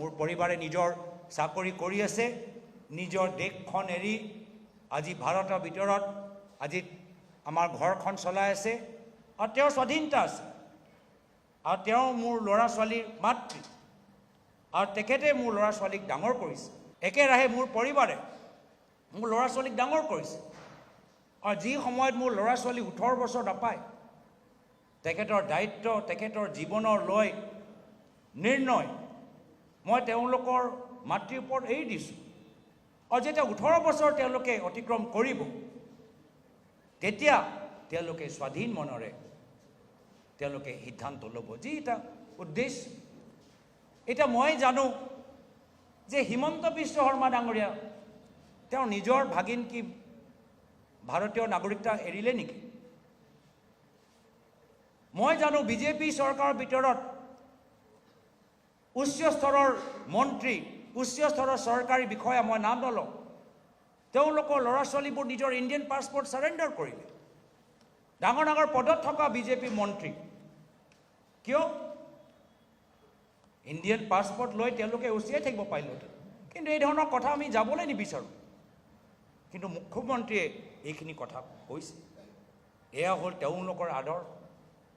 মোৰ পৰিবাৰে নিজৰ চাকৰি কৰি আছে, নিজৰ দেশখন এৰি আজি ভাৰতৰ ভিতৰত আজি আমাৰ ঘৰখন চলাই আছে আৰু তেওঁৰ স্বাধীনতা আছে আৰু তেওঁ মোৰ ল'ৰা ছোৱালীৰ মাতৃ আৰু তেখেতে মোৰ ল'ৰা ছোৱালীক ডাঙৰ কৰিছে। একেৰাহে মোৰ পৰিবাৰে মোৰ ল'ৰা ছোৱালীক ডাঙৰ কৰিছে আৰু যি সময়ত মোৰ ল'ৰা ছোৱালী 18 বছৰ নাপায় তেখেতৰ দায়িত্ব তেখেতৰ জীৱনৰ লৈ নিৰ্ণয় মই তেওঁলোকৰ মাতৃৰ ওপৰত এৰি দিছোঁ আৰু যেতিয়া 18 বছৰ তেওঁলোকে অতিক্ৰম কৰিব তেতিয়া তেওঁলোকে স্বাধীন মনেৰে তেওঁলোকে সিদ্ধান্ত ল'ব যি এটা উদ্দেশ্য। এতিয়া মই জানো যে হিমন্ত বিশ্ব শৰ্মা ডাঙৰীয়া তেওঁ নিজৰ ভাগিন কি ভাৰতীয় নাগৰিকতা এৰিলে নেকি? মই জানো বিজেপি চৰকাৰৰ ভিতৰত উচ্চ স্তৰৰ মন্ত্ৰী উচ্চ স্তৰৰ চৰকাৰী বিষয়া মই নাম নলওঁ তেওঁলোকৰ ল'ৰা ছোৱালীবোৰ নিজৰ ইণ্ডিয়ান পাছপৰ্ট সাৰেণ্ডাৰ কৰিলে। ডাঙৰ ডাঙৰ পদত থকা বিজেপি মন্ত্ৰী কিয় ইণ্ডিয়ান পাছপৰ্ট লৈ তেওঁলোকে উচিয়াই থাকিব পাৰিলেহেঁতেন, কিন্তু এই ধৰণৰ কথা আমি যাবলৈ নিবিচাৰোঁ। কিন্তু মুখ্যমন্ত্ৰীয়ে এইখিনি কথা কৈছে, এয়া হ'ল তেওঁলোকৰ আদৰ।